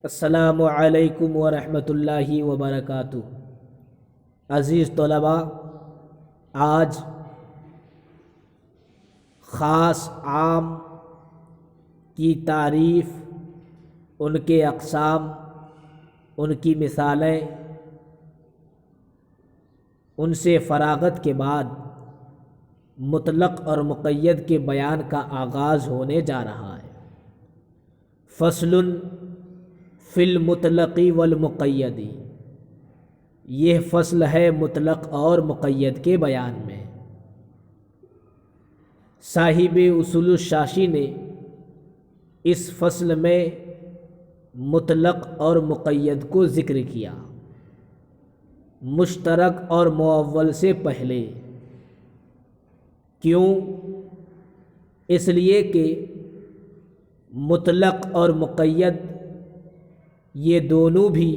السلام علیکم ورحمۃ اللہ وبرکاتہ۔ عزیز طلباء، آج خاص عام کی تعریف، ان کے اقسام، ان کی مثالیں، ان سے فراغت کے بعد مطلق اور مقید کے بیان کا آغاز ہونے جا رہا ہے۔ فصل فی المطلق والمقید، یہ فصل ہے مطلق اور مقید کے بیان میں۔ صاحب اصول الشاشی نے اس فصل میں مطلق اور مقید کو ذکر کیا، مشترک اور معول سے پہلے۔ کیوں؟ اس لیے کہ مطلق اور مقید یہ دونوں بھی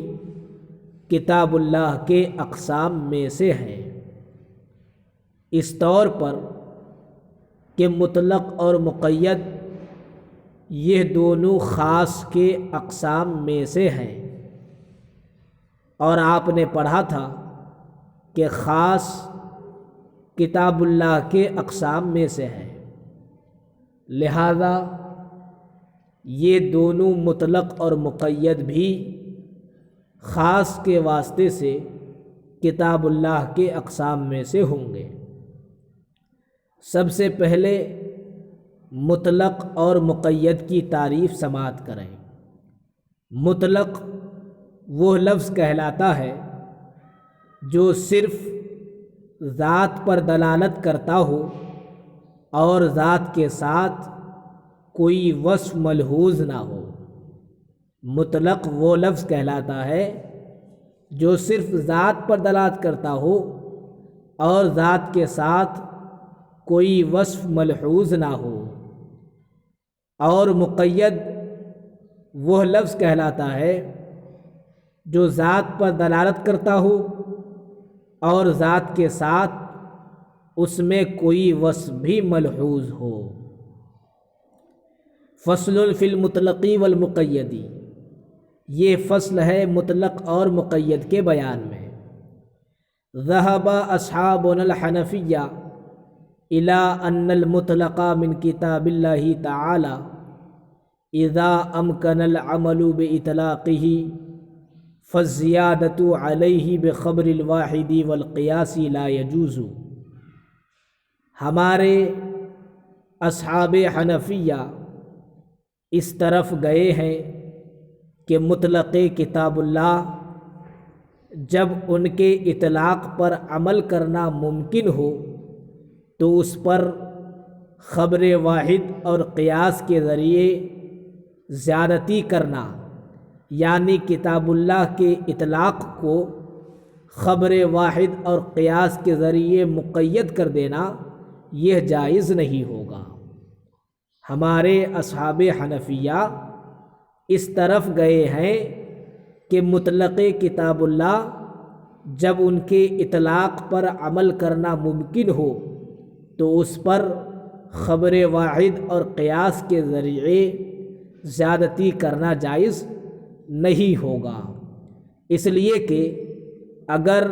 کتاب اللہ کے اقسام میں سے ہیں، اس طور پر کہ مطلق اور مقید یہ دونوں خاص کے اقسام میں سے ہیں، اور آپ نے پڑھا تھا کہ خاص کتاب اللہ کے اقسام میں سے ہے، لہذا یہ دونوں مطلق اور مقید بھی خاص کے واسطے سے کتاب اللہ کے اقسام میں سے ہوں گے۔ سب سے پہلے مطلق اور مقید کی تعریف سماعت کریں۔ مطلق وہ لفظ کہلاتا ہے جو صرف ذات پر دلالت کرتا ہو اور ذات کے ساتھ کوئی وصف ملحوظ نہ ہو۔ مطلق وہ لفظ کہلاتا ہے جو صرف ذات پر دلالت کرتا ہو اور ذات کے ساتھ کوئی وصف ملحوظ نہ ہو، اور مقید وہ لفظ کہلاتا ہے جو ذات پر دلالت کرتا ہو اور ذات کے ساتھ اس میں کوئی وصف بھی ملحوظ ہو۔ فصل فی المطلق والمقید، یہ فصل ہے مطلق اور مقید کے بیان میں۔ ذهب اصحابنا الحنفیہ الى ان المطلق من کتاب اللہ تعالی اذا امکن العمل باطلاقه فالزیادۃ علیہ بخبر الواحد والقیاس لا یجوز۔ ہمارے اصحاب حنفیہ اس طرف گئے ہیں کہ مطلق کتاب اللہ جب ان کے اطلاق پر عمل کرنا ممکن ہو تو اس پر خبر واحد اور قیاس کے ذریعے زیادتی کرنا، یعنی کتاب اللہ کے اطلاق کو خبر واحد اور قیاس کے ذریعے مقید کر دینا، یہ جائز نہیں ہوگا۔ ہمارے اصحاب حنفیہ اس طرف گئے ہیں کہ مطلق کتاب اللہ جب ان کے اطلاق پر عمل کرنا ممکن ہو تو اس پر خبر واحد اور قیاس کے ذریعے زیادتی کرنا جائز نہیں ہوگا، اس لیے کہ اگر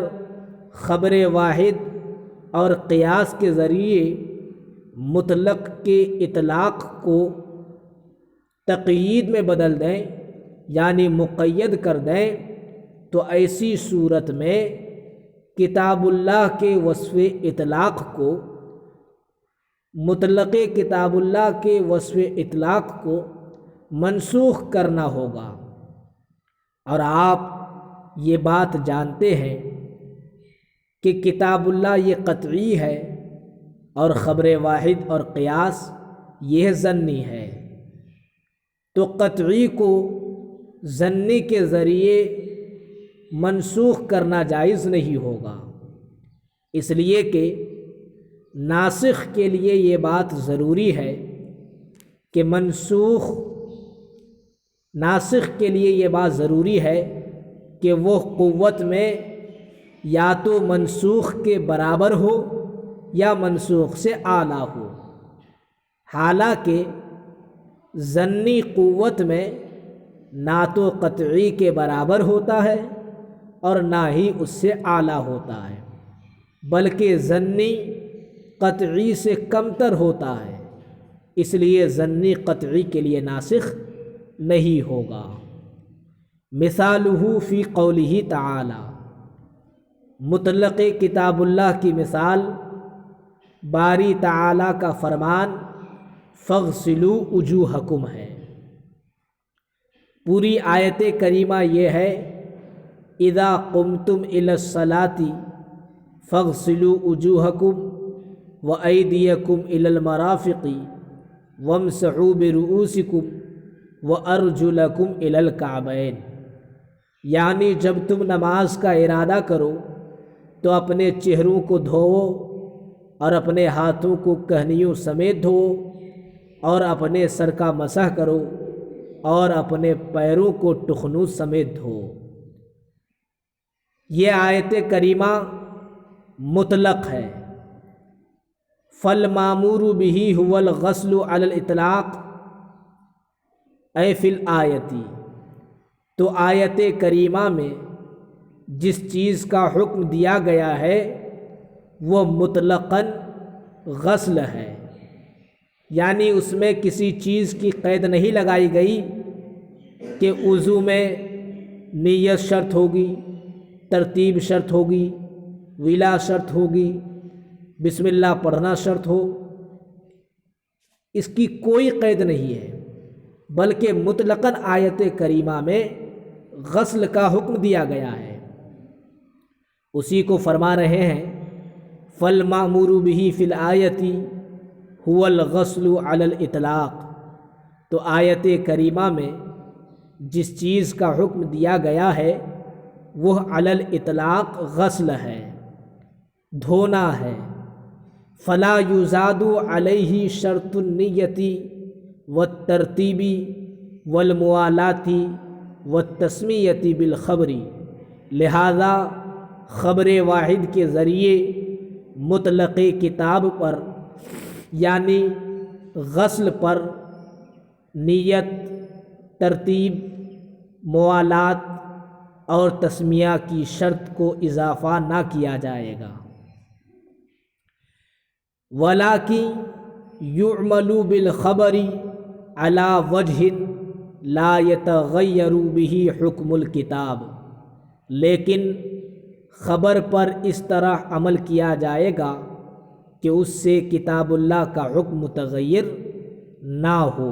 خبر واحد اور قیاس کے ذریعے مطلق کے اطلاق کو تقیید میں بدل دیں، یعنی مقید کر دیں، تو ایسی صورت میں کتاب اللہ کے وصف اطلاق کو، مطلق کتاب اللہ کے وصف اطلاق کو منسوخ کرنا ہوگا۔ اور آپ یہ بات جانتے ہیں کہ کتاب اللہ یہ قطعی ہے اور خبر واحد اور قیاس یہ ظنی ہے، تو قطعی کو ظنی کے ذریعے منسوخ کرنا جائز نہیں ہوگا، اس لیے کہ ناسخ کے لیے یہ بات ضروری ہے کہ ناسخ کے لیے یہ بات ضروری ہے کہ وہ قوت میں یا تو منسوخ کے برابر ہو یا منسوخ سے اعلیٰ ہو، حالانکہ ظنی قوت میں نہ تو قطعی کے برابر ہوتا ہے اور نہ ہی اس سے اعلیٰ ہوتا ہے، بلکہ ظنی قطعی سے کمتر ہوتا ہے، اس لیے ظنی قطعی کے لیے ناسخ نہیں ہوگا۔ مثالہ فی قولہ تعالی، مطلق کتاب اللہ کی مثال باری تعالی کا فرمان فاغسلوا وجوہکم ہے۔ پوری آیت کریمہ یہ ہے اذا قمتم الی الصلاۃ فاغسلوا وجوہکم وایدیکم الی المرافق وامسحوا برؤوسکم وارجلکم الی الکعبین، یعنی جب تم نماز کا ارادہ کرو تو اپنے چہروں کو دھوؤ اور اپنے ہاتھوں کو کہنیوں سمیت دھوؤ اور اپنے سر کا مسح کرو اور اپنے پیروں کو ٹخنوں سمیت دھوؤ۔ یہ آیت کریمہ مطلق ہے۔ فالمامور بہ هو الغسل علی الاطلاق اے فی الآیتی، تو آیت کریمہ میں جس چیز کا حکم دیا گیا ہے وہ مطلقاً غسل ہے، یعنی اس میں کسی چیز کی قید نہیں لگائی گئی کہ وضو میں نیت شرط ہوگی، ترتیب شرط ہوگی، ولا شرط ہوگی، بسم اللہ پڑھنا شرط ہو، اس کی کوئی قید نہیں ہے، بلکہ مطلقاً آیت کریمہ میں غسل کا حکم دیا گیا ہے۔ اسی کو فرما رہے ہیں فالمامور بہ فی الآیۃ هو الغسل علی الاطلاق، تو آیت کریمہ میں جس چیز کا حکم دیا گیا ہے وہ علی الاطلاق غسل ہے، دھونا ہے۔ فلا یزاد علیہ شرط النیت والترتیب والموالات والتسمیۃ بالخبر، لہذا خبر واحد کے ذریعے مطلق کتاب پر یعنی غسل پر نیت، ترتیب، موالات اور تسمیہ کی شرط کو اضافہ نہ کیا جائے گا۔ وَلَٰكِن يُعْمَلُ بِالْخَبَرِ عَلَىٰ وَجْهٍ لَا يَتَغَيَّرُ بِهِ حُکْمُ الْکِتَاب، لیکن خبر پر اس طرح عمل کیا جائے گا کہ اس سے کتاب اللہ کا حکم متغیر نہ ہو۔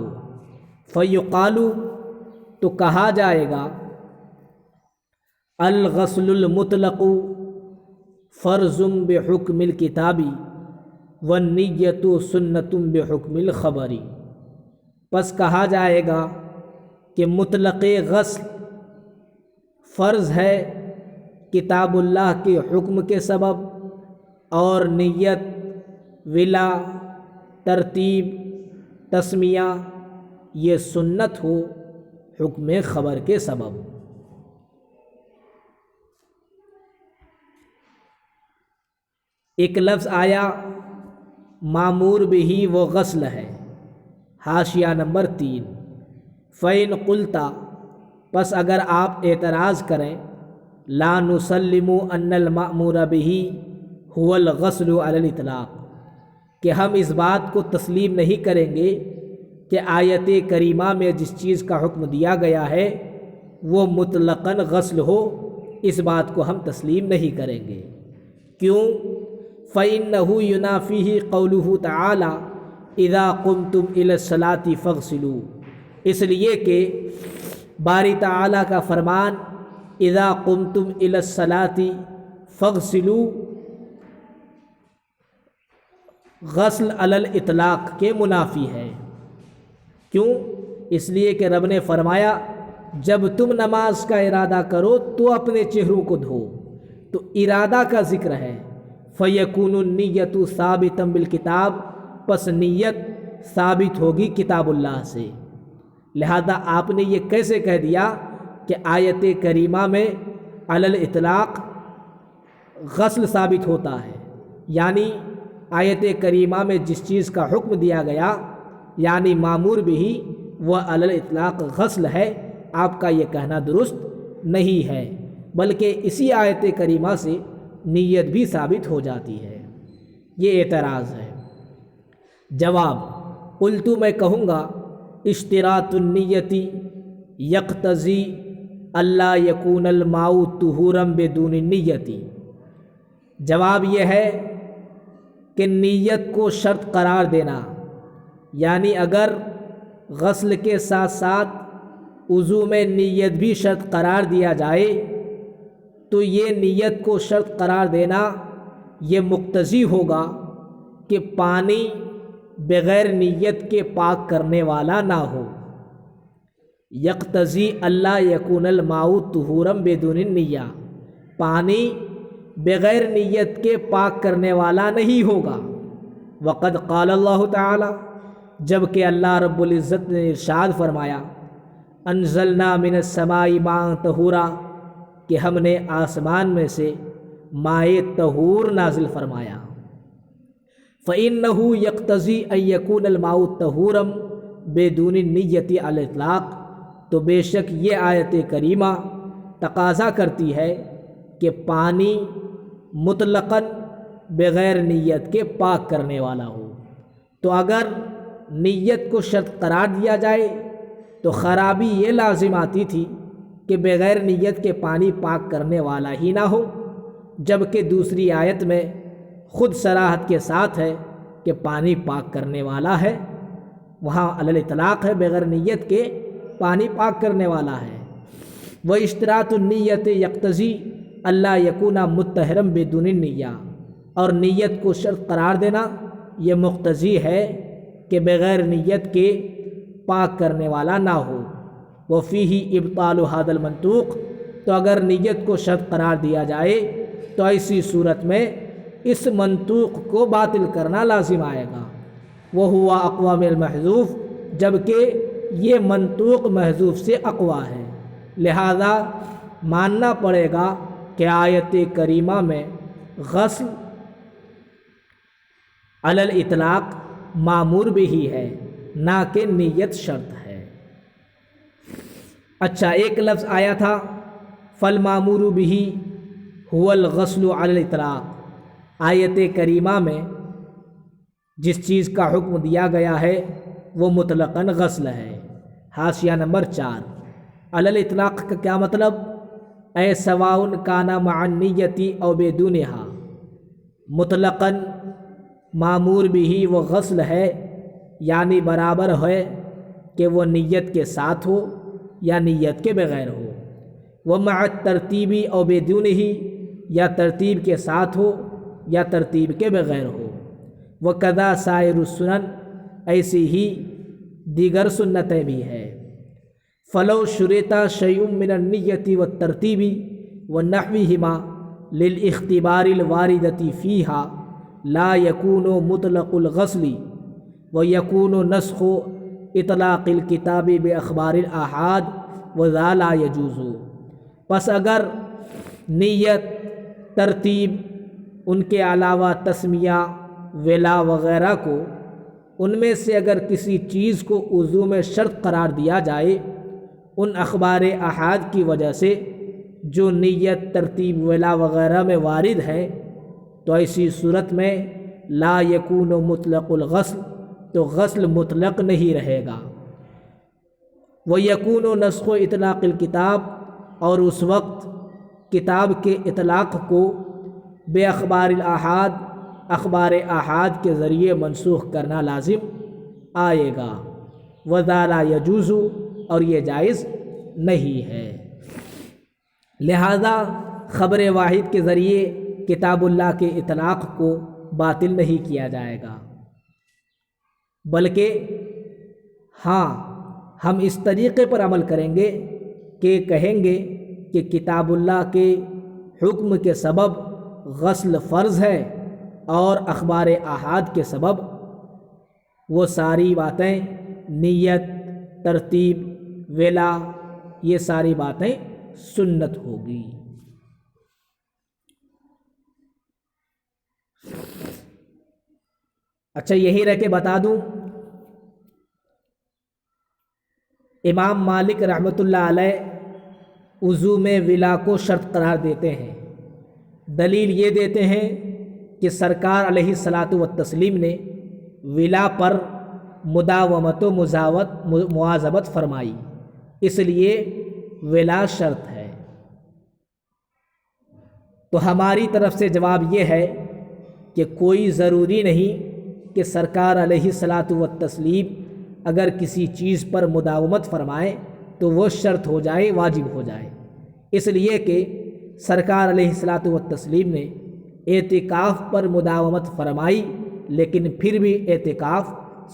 فَيُقَالُ، تو کہا جائے گا الغسل المطلق فرض بحکم الکتاب والنیت سنت بحکم الخبر، پس کہا جائے گا کہ مطلق غسل فرض ہے کتاب اللہ کے حکم کے سبب، اور نیت، ولا، ترتیب، تسمیہ یہ سنت ہو حکم خبر کے سبب۔ ایک لفظ آیا مامور بہ وہ غسل ہے، حاشیہ نمبر 3۔ فَإِنْ قُلْتَ، پس اگر آپ اعتراض کریں لا نسلم ان المأمور بہ هو الغسل علی الاطلاق، کہ ہم اس بات کو تسلیم نہیں کریں گے کہ آیت کریمہ میں جس چیز کا حکم دیا گیا ہے وہ مطلقاً غسل ہو، اس بات کو ہم تسلیم نہیں کریں گے۔ کیوں؟ فَإِنَّهُ يُنَافِيهِ قَوْلُهُ تَعَالَى اِذَا قُمْتُمْ إِلَى الصَّلَاةِ فَاغْسِلُوا، اس لیے کہ باری تعالیٰ کا فرمان اِذَا قُمْتُمْ إِلَى الصَّلَاةِ فَاغْسِلُوا غسل علی الاطلاق کے منافی ہے۔ کیوں؟ اس لیے کہ رب نے فرمایا جب تم نماز کا ارادہ کرو تو اپنے چہروں کو دھو، تو ارادہ کا ذکر ہے۔ فَيَكُونُ النِّيَّةُ ثَابِتًا بِالْكِتاب، پس نیت ثابت ہوگی کتاب اللہ سے، لہذا آپ نے یہ کیسے کہہ دیا کہ آیت کریمہ میں علی الاطلاق غسل ثابت ہوتا ہے، یعنی آیت کریمہ میں جس چیز کا حکم دیا گیا یعنی مامور بھی وہ علی الاطلاق غسل ہے، آپ کا یہ کہنا درست نہیں ہے، بلکہ اسی آیت کریمہ سے نیت بھی ثابت ہو جاتی ہے۔ یہ اعتراض ہے۔ جواب: قلت، میں کہوں گا اشتراط النیت یقتضی اللہ یکون الماء طہورا بدون النیت۔ جواب یہ ہے کہ نیت کو شرط قرار دینا، یعنی اگر غسل کے ساتھ ساتھ وضو میں نیت بھی شرط قرار دیا جائے تو یہ نیت کو شرط قرار دینا یہ مقتضی ہوگا کہ پانی بغیر نیت کے پاک کرنے والا نہ ہو۔ یقتضی اللہ یکون الماء طہورا بدون النیہ، پانی بغیر نیت کے پاک کرنے والا نہیں ہوگا۔ وقد قال اللہ تعالی، جبکہ اللہ رب العزت نے ارشاد فرمایا، انزلنا من السماء ماء طہورا، کہ ہم نے آسمان میں سے مائع طہور نازل فرمایا۔ فإنه يقتضي أن يكون الماء طہورا بدون النیة على الإطلاق، تو بے شک یہ آیت کریمہ تقاضا کرتی ہے کہ پانی مطلقاً بغیر نیت کے پاک کرنے والا ہو۔ تو اگر نیت کو شرط قرار دیا جائے تو خرابی یہ لازم آتی تھی کہ بغیر نیت کے پانی پاک کرنے والا ہی نہ ہو، جبکہ دوسری آیت میں خود صراحت کے ساتھ ہے کہ پانی پاک کرنے والا ہے، وہاں علی الاطلاق ہے، بغیر نیت کے پانی پاک کرنے والا ہے۔ واشتراط النیت یقتضی اللہ یکون مطہرا بدون النیہ، اور نیت کو شرط قرار دینا یہ مقتضی ہے کہ بغیر نیت کے پاک کرنے والا نہ ہو۔ وفیہ ابطال ھذا المنطوق، تو اگر نیت کو شرط قرار دیا جائے تو ایسی صورت میں اس منطوق کو باطل کرنا لازم آئے گا۔ وہو اقوی من المحذوف، جبکہ یہ منطوق محذوف سے اقوی ہے، لہذا ماننا پڑے گا کہ آیت کریمہ میں غسل علی الاطلاق مامور بھی ہے، نہ کہ نیت شرط ہے۔ اچھا، ایک لفظ آیا تھا فالمامور بہ هو الغسل علی الاطلاق، آیت کریمہ میں جس چیز کا حکم دیا گیا ہے وہ مطلقاً غسل ہے۔ حاشیہ نمبر 4۔ علی الاطلاق کا کیا مطلب؟ اے سواء کان مع النیۃ او بدونہا، مطلقاً مامور بھی وہ غسل ہے، یعنی برابر ہے کہ وہ نیت کے ساتھ ہو یا نیت کے بغیر ہو۔ ومع الترتیب او بدونہ، یا ترتیب کے ساتھ ہو یا ترتیب کے بغیر ہو۔ وکذا سائر السنن، ایسی ہی دیگر سنتیں بھی ہیں۔ فلو شرط شیء من النیۃ والترتیب ونحوہما للاختبار الواردۃ فیہا لا یکون مطلق الغسل ویکون نسخ اطلاق الکتاب باخبار الاحاد وذا لا یجوز۔ پس اگر نیت، ترتیب، ان کے علاوہ تسمیہ، ولا وغیرہ کو، ان میں سے اگر کسی چیز کو وضو میں شرط قرار دیا جائے ان اخبار احاد کی وجہ سے جو نیت، ترتیب، ولا وغیرہ میں وارد ہے، تو ایسی صورت میں لا یکون مطلق الغسل، تو غسل مطلق نہیں رہے گا۔ ویکون نسخ اطلاق الکتاب، اور اس وقت کتاب کے اطلاق کو بے اخبار الاحاد، اخبار احاد کے ذریعے منسوخ کرنا لازم آئے گا۔ وذا لا یجوز، اور یہ جائز نہیں ہے۔ لہذا خبر واحد کے ذریعے کتاب اللہ کے اطلاق کو باطل نہیں کیا جائے گا، بلکہ ہاں ہم اس طریقے پر عمل کریں گے کہ کہیں گے کہ کتاب اللہ کے حکم کے سبب غسل فرض ہے، اور اخبار احاد کے سبب وہ ساری باتیں، نیت، ترتیب، ولا، یہ ساری باتیں سنت ہوگی۔ اچھا، یہی رہ کے بتا دوں، امام مالک رحمۃ اللہ علیہ وضو میں ولا کو شرط قرار دیتے ہیں۔ دلیل یہ دیتے ہیں کہ سرکار علیہ الصلاۃ والتسلیم نے ولا پر مداومت و مواظبت فرمائی، اس لیے ولا شرط ہے۔ تو ہماری طرف سے جواب یہ ہے کہ کوئی ضروری نہیں کہ سرکار علیہ الصلاۃ والتسلیم اگر کسی چیز پر مداومت فرمائے تو وہ شرط ہو جائے، واجب ہو جائے، اس لیے کہ سرکار علیہ الصلاۃ والتسلیم نے اعتکاف پر مداومت فرمائی، لیکن پھر بھی اعتکاف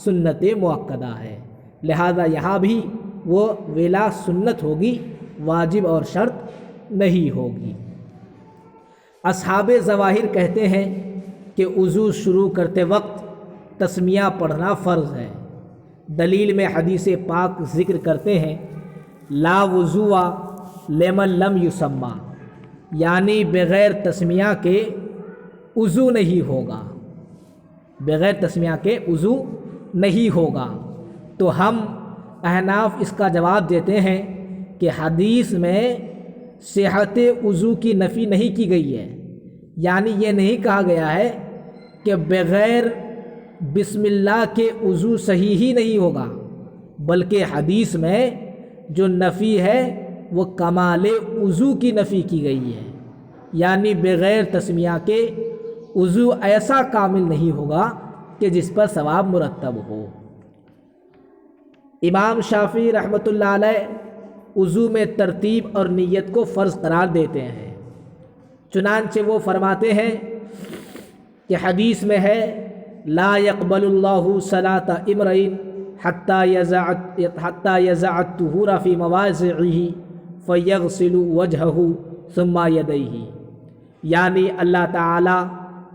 سنت مؤکدہ ہے، لہذا یہاں بھی وہ ولا سنت ہوگی، واجب اور شرط نہیں ہوگی۔ اصحاب ظواہر کہتے ہیں کہ وضو شروع کرتے وقت تسمیہ پڑھنا فرض ہے۔ دلیل میں حدیث پاک ذکر کرتے ہیں لا وضوء لمن لم یسمى، یعنی بغیر تسمیہ کے وضو نہیں ہوگا، بغیر تسمیہ کے وضو نہیں ہوگا۔ تو ہم احناف اس کا جواب دیتے ہیں کہ حدیث میں صحت وضو کی نفی نہیں کی گئی ہے، یعنی یہ نہیں کہا گیا ہے کہ بغیر بسم اللہ کے وضو صحیح ہی نہیں ہوگا، بلکہ حدیث میں جو نفی ہے وہ کمال وضو کی نفی کی گئی ہے، یعنی بغیر تسمیہ کے وضو ایسا کامل نہیں ہوگا کہ جس پر ثواب مرتب ہو۔ امام شافعی رحمۃ اللہ علیہ وضو میں ترتیب اور نیت کو فرض قرار دیتے ہیں، چنانچہ وہ فرماتے ہیں کہ حدیث میں ہے لا يقبل اللہ صلاة امرئ حتى يزع الطہور فی مواضعہ فیغسل وجہہ ثم یدیہ، یعنی اللہ تعالی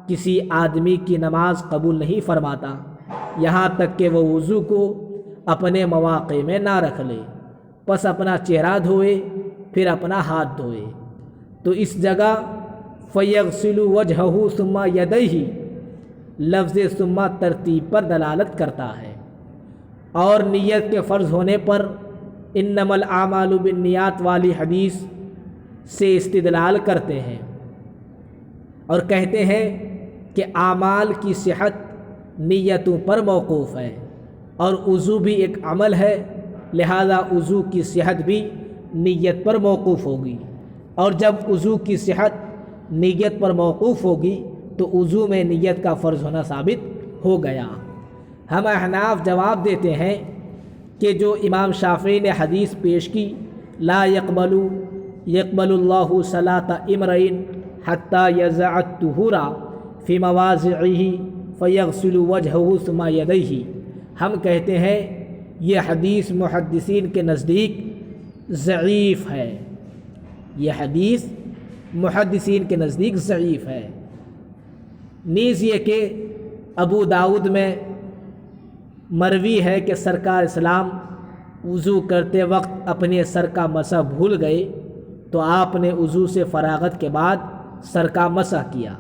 کسی آدمی کی نماز قبول نہیں فرماتا یہاں تک کہ وہ وضو کو اپنے مواقع میں نہ رکھ لے، پس اپنا چہرہ دھوئے پھر اپنا ہاتھ دھوئے۔ تو اس جگہ فیغسل وجہہ ثم یدیہ لفظ ثم ترتیب پر دلالت کرتا ہے، اور نیت کے فرض ہونے پر انما الاعمال بالنیات والی حدیث سے استدلال کرتے ہیں اور کہتے ہیں کہ اعمال کی صحت نیتوں پر موقوف ہے، اور وضو بھی ایک عمل ہے، لہذا وضو کی صحت بھی نیت پر موقوف ہوگی، اور جب وضو کی صحت نیت پر موقوف ہوگی تو وضو میں نیت کا فرض ہونا ثابت ہو گیا۔ ہم احناف جواب دیتے ہیں کہ جو امام شافعی نے حدیث پیش کی لا يقبل اللہ صلاة امرئ حتى يزع الطہور فی مواضعہ فیغسل وجہہ ثم یدیہ، ہم کہتے ہیں یہ حدیث محدثین کے نزدیک ضعیف ہے، یہ حدیث محدثین کے نزدیک ضعیف ہے۔ نیز یہ کہ ابو داؤد میں مروی ہے کہ سرکار اسلام وضو کرتے وقت اپنے سر کا مسح بھول گئے تو آپ نے وضو سے فراغت کے بعد سر کا مسح کیا،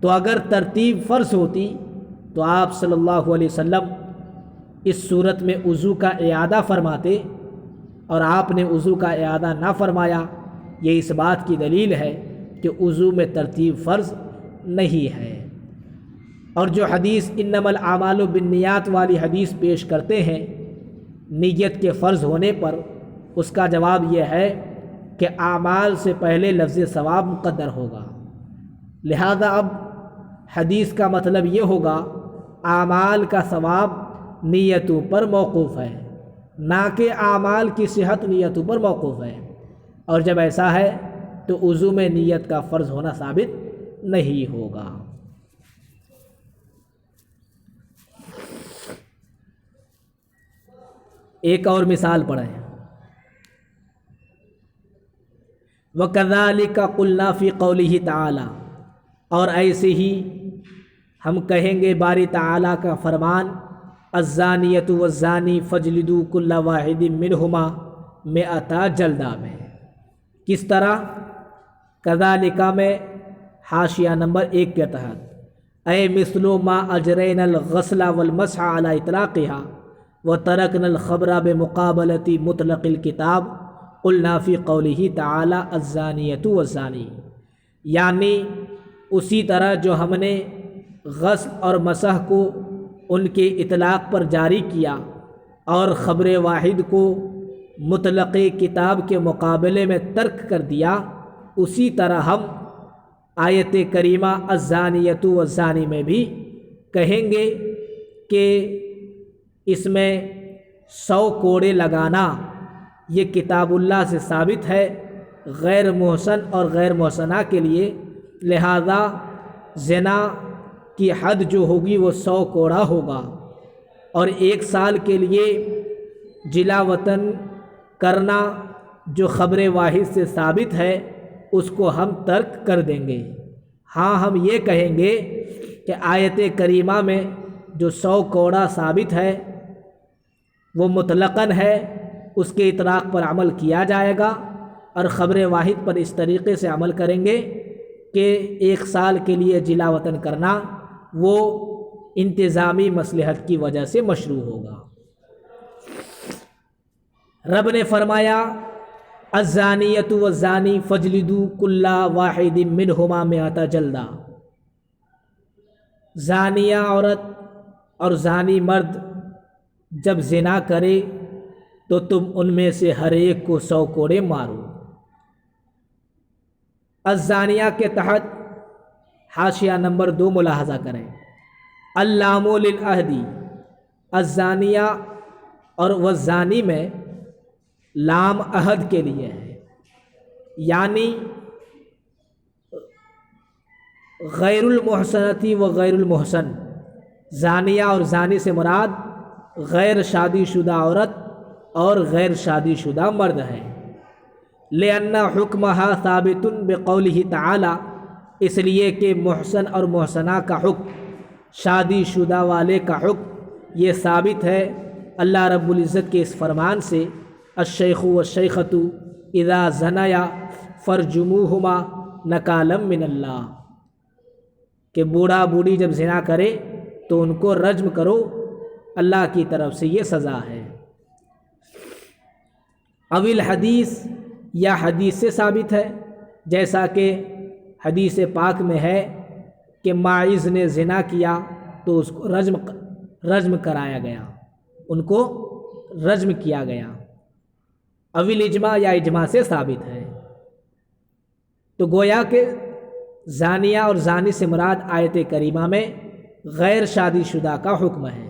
تو اگر ترتیب فرض ہوتی تو آپ صلی اللہ علیہ وسلم اس صورت میں وضو کا اعادہ فرماتے، اور آپ نے وضو کا اعادہ نہ فرمایا، یہ اس بات کی دلیل ہے کہ وضو میں ترتیب فرض نہیں ہے۔ اور جو حدیث انما الاعمال بالنیات والی حدیث پیش کرتے ہیں نیت کے فرض ہونے پر، اس کا جواب یہ ہے کہ اعمال سے پہلے لفظ ثواب مقدر ہوگا، لہذا اب حدیث کا مطلب یہ ہوگا اعمال کا ثواب نیتوں پر موقوف ہے، نہ کہ اعمال کی صحت نیتوں پر موقوف ہے، اور جب ایسا ہے تو وضو میں نیت کا فرض ہونا ثابت نہیں ہوگا۔ ایک اور مثال پڑھیں، وَكَذَلِكَ قُلْنَا فِي قَوْلِهِ تَعَالَى، اور ایسے ہی ہم کہیں گے باری تعالیٰ کا فرمان الزانیۃ والزانی فاجلدوا کل واحد منہما مئۃ جلدہ میں، کس طرح؟ کذالک میں حاشیہ نمبر 1 کے تحت اے مثل ما اجرین الغسل والمسح علی اطلاقها وَتَرَكْنَا الْخَبْرَ بِمُقَابَلَةِ مُطْلَقِ الْكِتَابِ قُلْنَا فِي قَوْلِهِ تَعَالَى الزَّانِيَةُ وَالزَّانِي، یعنی اسی طرح جو ہم نے غسل اور مسح کو ان کے اطلاق پر جاری کیا اور خبر واحد کو مطلق کتاب کے مقابلے میں ترک کر دیا، اسی طرح ہم آیت کریمہ الزانیۃ والزانی میں بھی کہیں گے کہ اس میں 100 کوڑے لگانا یہ کتاب اللہ سے ثابت ہے غیر محسن اور غیر محسنہ کے لیے، لہذا زنا کی حد جو ہوگی وہ 100 کوڑا ہوگا، اور 1 سال کے لیے جلا وطن کرنا جو خبر واحد سے ثابت ہے اس کو ہم ترک کر دیں گے۔ ہاں ہم یہ کہیں گے کہ آیت کریمہ میں جو 100 کوڑا ثابت ہے وہ مطلقاً ہے، اس کے اطلاق پر عمل کیا جائے گا، اور خبر واحد پر اس طریقے سے عمل کریں گے کہ 1 سال کے لیے جلا وطن کرنا وہ انتظامی مصلحت کی وجہ سے مشروع ہوگا۔ رب نے فرمایا الزانیۃ والزانی فاجلدوا کل واحد منہما 100 جلدہ، زانیہ عورت اور زانی مرد جب زنا کرے تو تم ان میں سے ہر ایک کو 100 کوڑے مارو۔ الزانیہ کے تحت حاشیہ نمبر 2 ملاحظہ کریں، اللام للعہدی، الزانیہ اور والزانی میں لام عہد کے لیے ہے، یعنی غیر المحسنتی و غیر المحسن، زانیہ اور زانی سے مراد غیر شادی شدہ عورت اور غیر شادی شدہ مرد ہے۔ لِأَنَّ حُكْمَهَا ثَابِتٌ بِقَوْلِهِ تَعَالَى، اس لیے کہ محسن اور محسنہ کا حکم، شادی شدہ والے کا حکم یہ ثابت ہے اللہ رب العزت کے اس فرمان سے، الشیخ والشیخۃ اذا زنیا فرجموہما نکالا من اللہ، کہ بوڑھا بوڑھی جب زنا کرے تو ان کو رجم کرو، اللہ کی طرف سے یہ سزا ہے۔ اویل حدیث یا حدیث سے ثابت ہے، جیسا کہ حدیث پاک میں ہے کہ ماعز نے زنا کیا تو اس کو رجم کرایا گیا، ان کو رجم کیا گیا۔ اویل اجماع یا اجماع سے ثابت ہے۔ تو گویا کہ زانیہ اور زانی سے مراد آیت کریمہ میں غیر شادی شدہ کا حکم ہے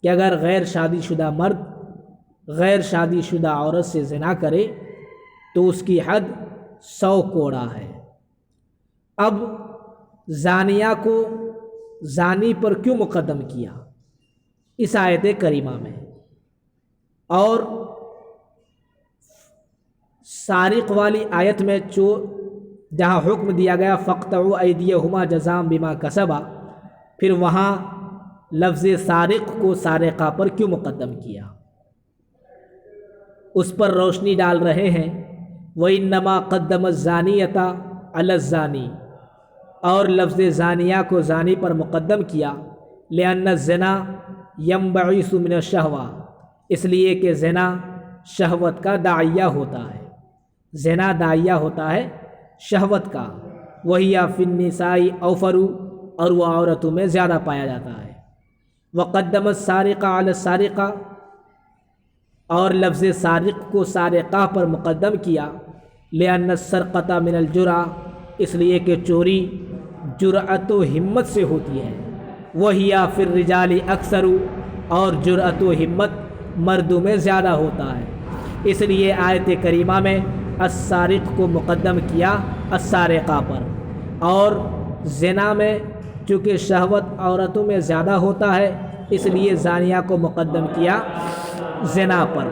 کہ اگر غیر شادی شدہ مرد غیر شادی شدہ عورت سے زنا کرے تو اس کی حد 100 کوڑا ہے۔ اب زانیہ کو زانی پر کیوں مقدم کیا اس آیت کریمہ میں، اور سارق والی آیت میں جہاں حکم دیا گیا فَاقْطَعُوا أَيْدِيَهُمَا جَزَاءً بِمَا كَسَبَا، پھر وہاں لفظ سارق کو سارقہ پر کیوں مقدم کیا، اس پر روشنی ڈال رہے ہیں۔ وَإِنَّمَا قَدَّمَ الزَّانِيَةَ عَلَى الزَّانِي، اور لفظ زانیہ کو زانی پر مقدم کیا، لِأَنَّ الزِّنَا يَنبَعِثُ مِنَ الشَّهْوَةِ، اس لیے کہ زنا شہوت کا داعیہ ہوتا ہے، زنا داعیہ ہوتا ہے شہوت کا، وَهِيَ فِي النِّسَاءِ أَوْفَرُ، اور وہ عورتوں میں زیادہ پایا جاتا ہے۔ وَقَدَّمَ السَّارِقَ عَلَى السَّارِقَةِ، اور لفظ سارق کو سارقہ پر مقدم کیا، لِأَنَّ السَّرْقَةَ مِنَ الْجُرْأَةِ، اس لیے کہ چوری جرأت و ہمت سے ہوتی ہے، وَهِيَ فِي الرِّجَالِ أَكْثَرُ، اور جرأت و ہمت مردوں میں زیادہ ہوتا ہے، اس لیے آیت کریمہ میں السارق کو مقدم کیا السارقہ پر، اور زنا میں چونکہ شہوت عورتوں میں زیادہ ہوتا ہے اس لیے زانیہ کو مقدم کیا زنا پر۔